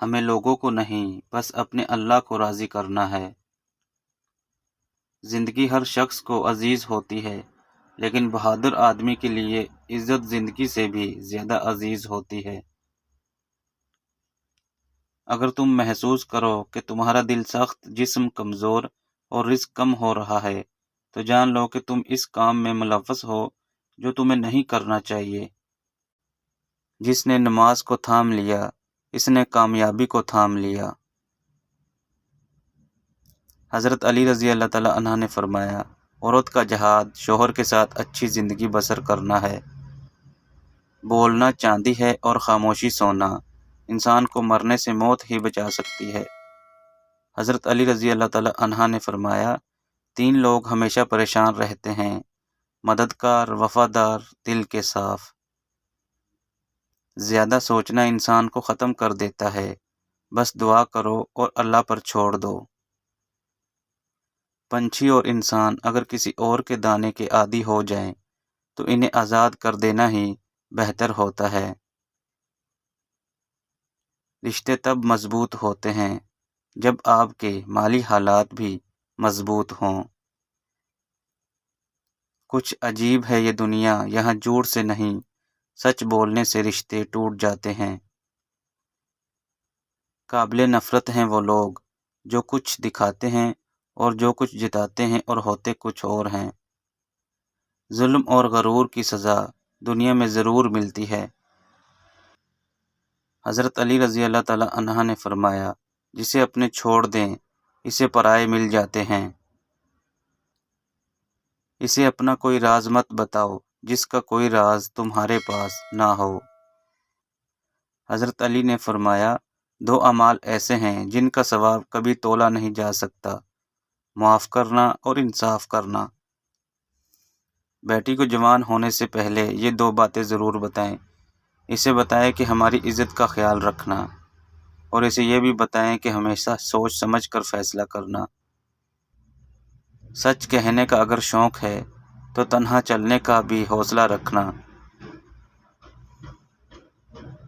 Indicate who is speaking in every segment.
Speaker 1: ہمیں لوگوں کو نہیں بس اپنے اللہ کو راضی کرنا ہے۔ زندگی ہر شخص کو عزیز ہوتی ہے، لیکن بہادر آدمی کے لیے عزت زندگی سے بھی زیادہ عزیز ہوتی ہے۔ اگر تم محسوس کرو کہ تمہارا دل سخت، جسم کمزور اور رزق کم ہو رہا ہے، تو جان لو کہ تم اس کام میں ملوث ہو جو تمہیں نہیں کرنا چاہیے۔ جس نے نماز کو تھام لیا، اس نے کامیابی کو تھام لیا۔ حضرت علی رضی اللہ تعالیٰ عنہ نے فرمایا، عورت کا جہاد شوہر کے ساتھ اچھی زندگی بسر کرنا ہے۔ بولنا چاندی ہے اور خاموشی سونا، انسان کو مرنے سے موت ہی بچا سکتی ہے۔ حضرت علی رضی اللہ تعالیٰ عنہ نے فرمایا، 3 لوگ ہمیشہ پریشان رہتے ہیں: مددگار، وفادار، دل کے صاف۔ زیادہ سوچنا انسان کو ختم کر دیتا ہے، بس دعا کرو اور اللہ پر چھوڑ دو۔ پنچھی اور انسان اگر کسی اور کے دانے کے عادی ہو جائیں تو انہیں آزاد کر دینا ہی بہتر ہوتا ہے۔ رشتے تب مضبوط ہوتے ہیں جب آپ کے مالی حالات بھی مضبوط ہوں۔ کچھ عجیب ہے یہ دنیا، یہاں جھوٹ سے نہیں، سچ بولنے سے رشتے ٹوٹ جاتے ہیں۔ قابل نفرت ہیں وہ لوگ جو کچھ دکھاتے ہیں اور جو کچھ جتاتے ہیں اور ہوتے کچھ اور ہیں۔ ظلم اور غرور کی سزا دنیا میں ضرور ملتی ہے۔ حضرت علی رضی اللہ تعالیٰ عنہ نے فرمایا، جسے اپنے چھوڑ دیں اسے پرائے مل جاتے ہیں۔ اسے اپنا کوئی راز مت بتاؤ جس کا کوئی راز تمہارے پاس نہ ہو۔ حضرت علی نے فرمایا، 2 اعمال ایسے ہیں جن کا ثواب کبھی تولا نہیں جا سکتا: معاف کرنا اور انصاف کرنا۔ بیٹی کو جوان ہونے سے پہلے یہ 2 باتیں ضرور بتائیں۔ اسے بتائیں کہ ہماری عزت کا خیال رکھنا، اور اسے یہ بھی بتائیں کہ ہمیشہ سوچ سمجھ کر فیصلہ کرنا۔ سچ کہنے کا اگر شوق ہے تو تنہا چلنے کا بھی حوصلہ رکھنا۔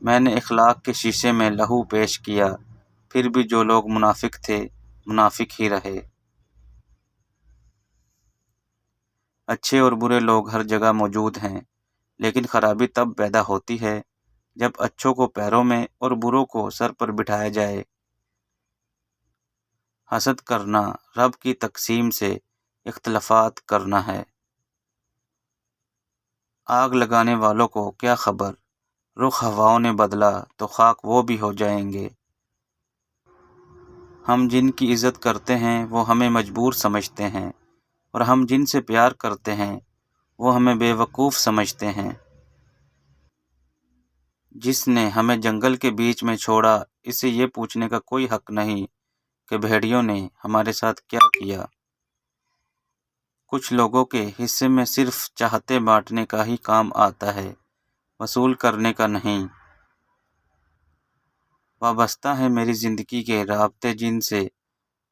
Speaker 1: میں نے اخلاق کے شیشے میں لہو پیش کیا، پھر بھی جو لوگ منافق تھے منافق ہی رہے۔ اچھے اور برے لوگ ہر جگہ موجود ہیں، لیکن خرابی تب پیدا ہوتی ہے جب اچھوں کو پیروں میں اور بروں کو سر پر بٹھایا جائے۔ حسد کرنا رب کی تقسیم سے اختلافات کرنا ہے۔ آگ لگانے والوں کو کیا خبر، رخ ہواؤں نے بدلا تو خاک وہ بھی ہو جائیں گے۔ ہم جن کی عزت کرتے ہیں وہ ہمیں مجبور سمجھتے ہیں، اور ہم جن سے پیار کرتے ہیں وہ ہمیں بے وقوف سمجھتے ہیں۔ جس نے ہمیں جنگل کے بیچ میں چھوڑا، اسے یہ پوچھنے کا کوئی حق نہیں کہ بھیڑیوں نے ہمارے ساتھ کیا کیا۔ کچھ لوگوں کے حصے میں صرف چاہتے بانٹنے کا ہی کام آتا ہے، وصول کرنے کا نہیں۔ وابستہ ہیں میری زندگی کے رابطے جن سے،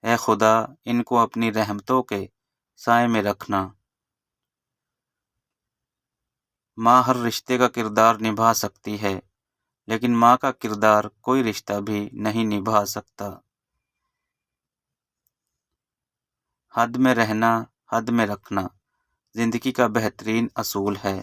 Speaker 1: اے خدا ان کو اپنی رحمتوں کے سائے میں رکھنا۔ ماں ہر رشتے کا کردار نبھا سکتی ہے، لیکن ماں کا کردار کوئی رشتہ بھی نہیں نبھا سکتا۔ حد میں رہنا، حد میں رکھنا زندگی کا بہترین اصول ہے۔